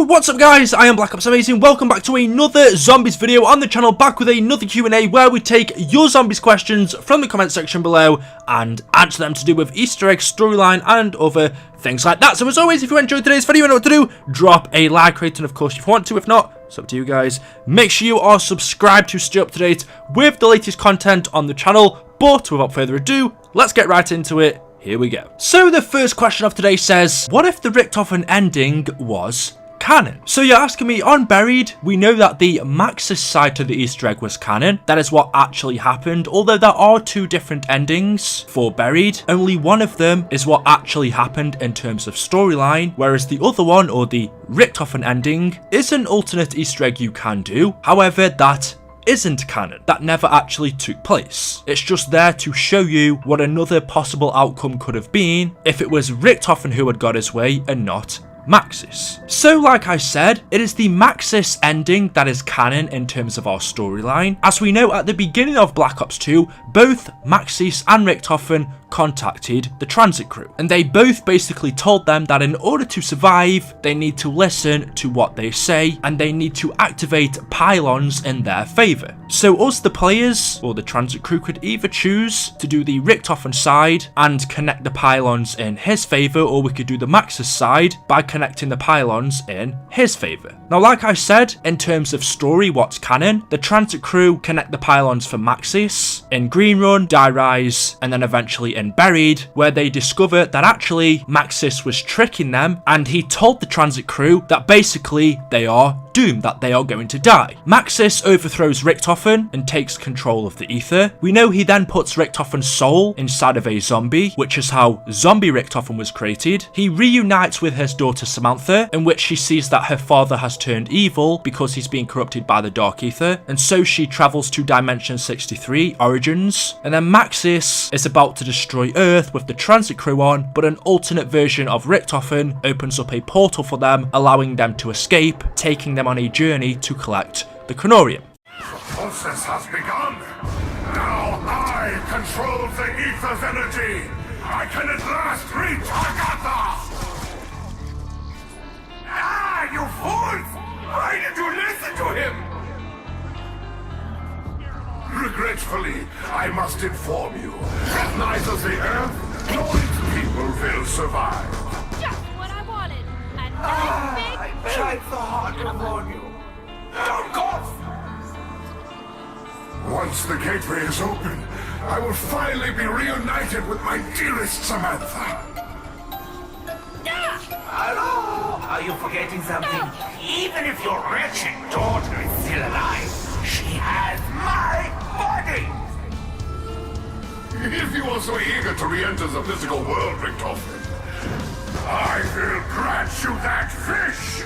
So what's up guys, I am Black Ops Amazing. Welcome back to another zombies video on the channel, back with another Q&A where we take your zombies questions from the comment section below and answer them to do with Easter egg storyline and other things like that. So as always, if you enjoyed today's video, you know what to do, drop a like, rate, and of course if you want to, if not, it's up to you guys. Make sure you are subscribed to stay up to date with the latest content on the channel. But without further ado, let's get right into it. Here we go. So the first question of today says, what if the Richtofen ending was canon? So you're asking me, on Buried, we know that the Maxis side to the Easter egg was canon. That is what actually happened. Although there are two different endings for Buried, only one of them is what actually happened in terms of storyline, whereas the other one, or the Richtofen ending, is an alternate Easter egg you can do. However, that isn't canon. That never actually took place. It's just there to show you what another possible outcome could have been if it was Richtofen who had got his way and not Maxis. So like I said, it is the Maxis ending that is canon in terms of our storyline. As we know, at the beginning of Black Ops 2, both Maxis and Richtofen contacted the transit crew, and they both basically told them that in order to survive, they need to listen to what they say and they need to activate pylons in their favor. So us, the players, or the transit crew, could either choose to do the Richtofen side and connect the pylons in his favor, or we could do the Maxis side by connecting the pylons in his favor. Now, like I said, in terms of story, what's canon, the transit crew connect the pylons for Maxis in Green Run, Die Rise, and then eventually in Buried, where they discover that actually Maxis was tricking them and he told the transit crew that basically they are doomed, that they are going to die. Maxis overthrows Richtofen and takes control of the ether. We know he then puts Richtofen's soul inside of a zombie, which is how zombie Richtofen was created. He reunites with his daughter Samantha, in which she sees that her father has turned evil because he's being corrupted by the dark ether, and so she travels to Dimension 63, Origins, and then Maxis is about to destroy Earth with the transit crew on, but an alternate version of Richtofen opens up a portal for them, allowing them to escape, taking them on a journey to collect the Chronorium. The process has begun. Now I control the ether's energy. I can at last reach Agatha! Ah, you fools! Why did you listen to him? Regretfully, I must inform you that neither the Earth nor its people will survive. Just what I wanted. A nice big I tried so hard to warn you. Don't go! Once the gateway is open, I will finally be reunited with my dearest Samantha. Hello? Are you forgetting something? Even if your wretched daughter is still alive, she has my body! If you are so eager to re-enter the physical world, Richtofen, I will grant you that fish!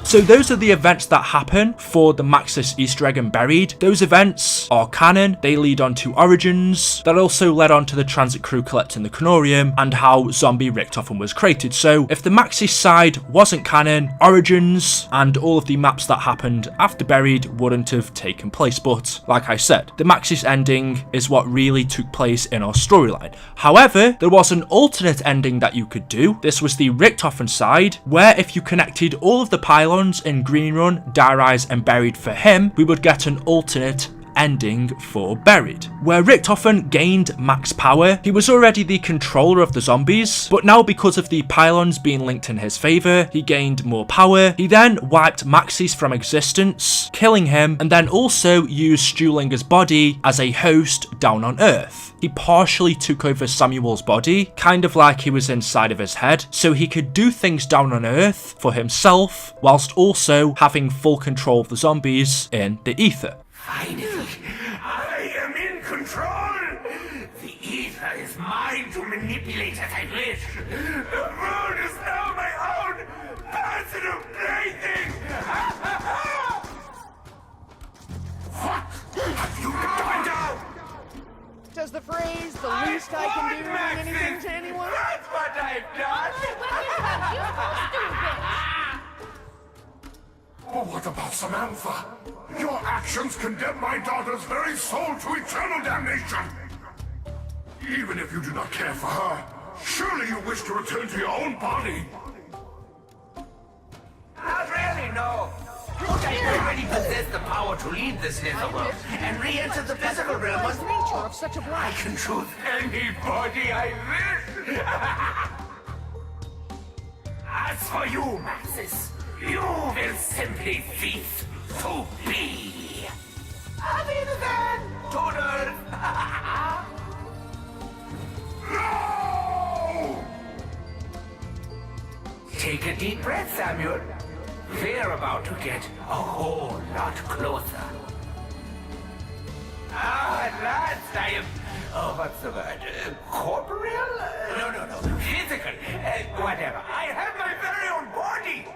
So those are the events that happen for the Maxis Easter egg and Buried. Those events are canon. They lead on to Origins. That also led on to the transit crew collecting the Chronorium and how zombie Richtofen was created. So if the Maxis side wasn't canon, Origins and all of the maps that happened after Buried wouldn't have taken place. But like I said, the Maxis ending is what really took place in our storyline. However, there was an alternate ending that you could do. This was the Richtofen side, where if you connected all of the pylons in Green Run, Die Rise, and Buried for him, we would get an alternate ending for Buried, where Richtofen gained max power. He was already the controller of the zombies, but now because of the pylons being linked in his favor, he gained more power. He then wiped Maxis from existence, killing him, and then also used Stuhlinger's body as a host down on Earth. He partially took over Samuel's body, kind of like he was inside of his head, so he could do things down on Earth for himself, whilst also having full control of the zombies in the ether. Finally, I am in control! The ether is mine to manipulate as I wish. The moon is now my own personal plaything! What have you done? Does the phrase, the least I can do, mean anything to anyone? That's what I've done! But what about Samantha? Your actions condemn my daughter's very soul to eternal damnation. Even if you do not care for her, surely you wish to return to your own body. Don't I already possess the power to leave this netherworld and re-enter the physical realm once nature more? of such a I blast. can choose anybody I wish. As for you, Maxis, you will simply cease to be. Then, Toodles. No! Take a deep breath, Samuel. We're about to get a whole lot closer. At last I am... Oh, what's the word? Corporeal? No. Physical. Whatever. I have my very own body.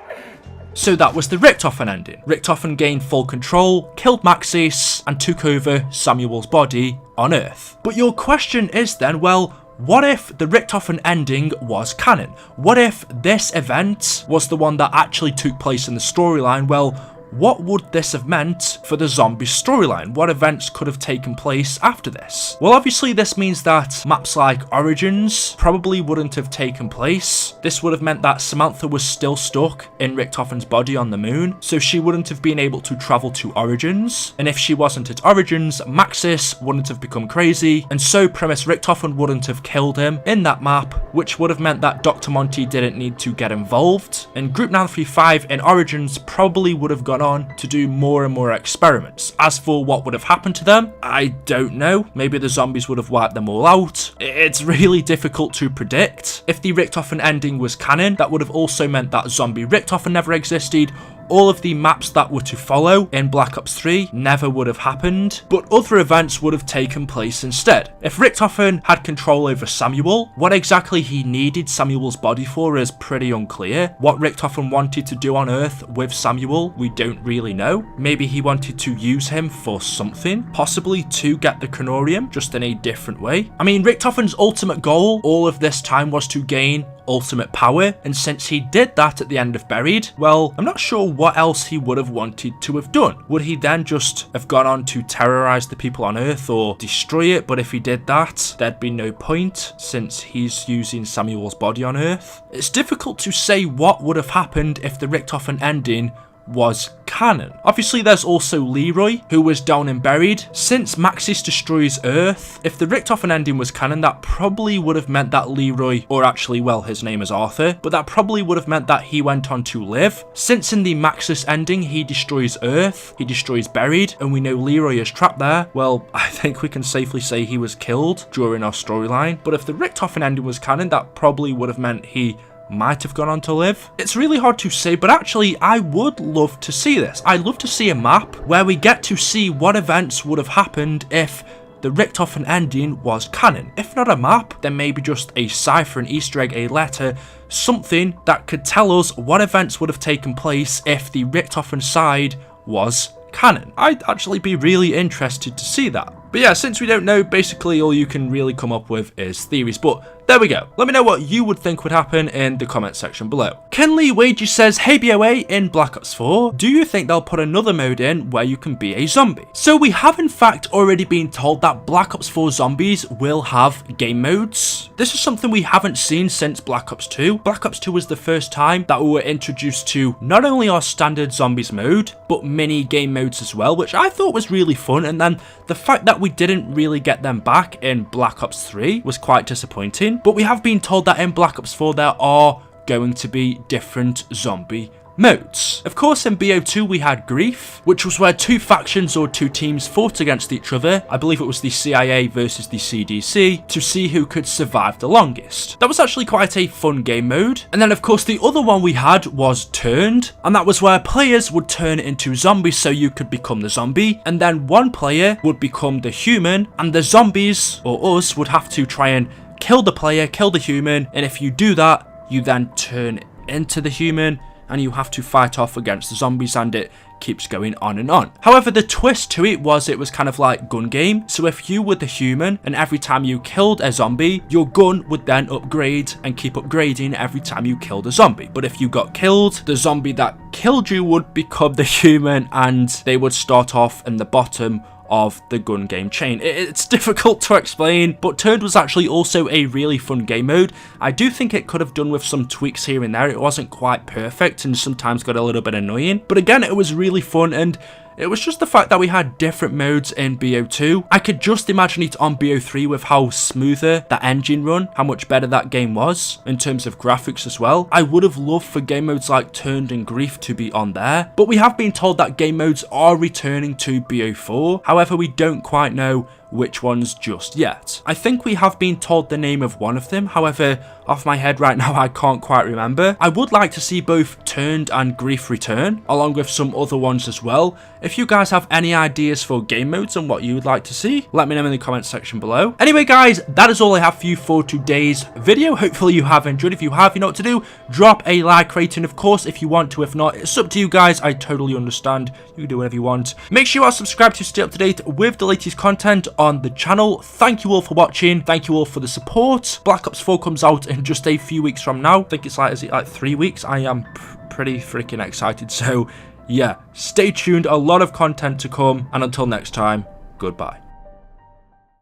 So that was the Richtofen ending. Richtofen gained full control, killed Maxis, and took over Samuel's body on Earth. But your question is then, well, what if the Richtofen ending was canon? What if this event was the one that actually took place in the storyline? Well, what would this have meant for the zombie storyline? What events could have taken place after this? Well, obviously this means that maps like Origins probably wouldn't have taken place. This would have meant that Samantha was still stuck in Richtofen's body on the moon, so she wouldn't have been able to travel to Origins. And if she wasn't at Origins, Maxis wouldn't have become crazy, and so Primus Richtofen wouldn't have killed him in that map, which would have meant that Dr. Monty didn't need to get involved. And Group 935 in Origins probably would have gone on to do more and more experiments. As for what would have happened to them, I don't know. Maybe the zombies would have wiped them all out. It's really difficult to predict. If the Richtofen ending was canon, that would have also meant that zombie Richtofen never existed. All of the maps that were to follow in Black Ops 3 never would have happened, but other events would have taken place instead. If Richtofen had control over Samuel, what exactly he needed Samuel's body for is pretty unclear. What Richtofen wanted to do on Earth with Samuel, we don't really know. Maybe he wanted to use him for something, possibly to get the Chronorium, just in a different way. I mean, Richtofen's ultimate goal all of this time was to gain ultimate power, and since he did that at the end of Buried, well, I'm not sure what else he would have wanted to have done. Would he then just have gone on to terrorize the people on Earth or destroy it? But if he did that, there'd be no point, since he's using Samuel's body on Earth. It's difficult to say what would have happened if the Richtofen ending was canon. Obviously there's also Leroy, who was down and buried. Since Maxis destroys Earth, if the Richtofen ending was canon, that probably would have meant that Leroy, or actually, well, his name is Arthur, but that probably would have meant that he went on to live. Since in the Maxis ending he destroys Earth, he destroys Buried, and we know Leroy is trapped there, well, I think we can safely say he was killed during our storyline. But if the Richtofen ending was canon, that probably would have meant he might have gone on to live. It's really hard to say, but actually I would love to see this. I'd love to see a map where we get to see what events would have happened if the Richtofen ending was canon. If not a map, then maybe just a cipher, an Easter egg, a letter, something that could tell us what events would have taken place if the Richtofen side was canon. I'd actually be really interested to see that. But yeah, since we don't know, basically all you can really come up with is theories. But there we go. Let me know what you would think would happen in the comment section below. Kenley Wages says, hey BOA, in Black Ops 4, do you think they'll put another mode in where you can be a zombie? So we have in fact already been told that Black Ops 4 zombies will have game modes. This is something we haven't seen since Black Ops 2. Black Ops 2 was the first time that we were introduced to not only our standard zombies mode, but mini game modes as well, which I thought was really fun. And then the fact that we didn't really get them back in Black Ops 3 was quite disappointing. But we have been told that in Black Ops 4 there are going to be different zombie modes. Of course, in BO2 we had Grief, which was where two factions or two teams fought against each other. I believe it was the CIA versus the CDC to see who could survive the longest. That was actually quite a fun game mode. And then of course the other one we had was Turned, and that was where players would turn into zombies so you could become the zombie, and then one player would become the human, and the zombies, or us, would have to try and kill the player, kill the human, and if you do that, you then turn into the human, and you have to fight off against the zombies, and it keeps going on and on. However, the twist to it was kind of like gun game. So if you were the human, and every time you killed a zombie, your gun would then upgrade and keep upgrading every time you killed a zombie. But if you got killed, the zombie that killed you would become the human, and they would start off in the bottom of the gun game chain. It's difficult to explain, but Turned was actually also a really fun game mode. I do think it could have done with some tweaks here and there. It wasn't quite perfect and sometimes got a little bit annoying, but again, it was really fun, and it was just the fact that we had different modes in BO2. I could just imagine it on BO3 with how smoother that engine run, how much better that game was in terms of graphics as well. I would have loved for game modes like Turned and Grief to be on there, but we have been told that game modes are returning to BO4. However, we don't quite know which ones just yet. I think we have been told the name of one of them, however, off my head right now I can't quite remember. I would like to see both Turned and Grief return, along with some other ones as well. If you guys have any ideas for game modes and what you would like to see, let me know in the comment section below. Anyway guys, that is all I have for you for today's video. Hopefully you have enjoyed. If you have, you know what to do. Drop a like rating, of course, if you want to. If not, it's up to you guys. I totally understand. You can do whatever you want. Make sure you are subscribed to stay up to date with the latest content on the channel. Thank you all for watching. Thank you all for the support. Black Ops 4 comes out in just a few weeks from now. I think it's like, is it like 3 weeks? I am pretty freaking excited. So yeah, stay tuned. A lot of content to come. And until next time, goodbye.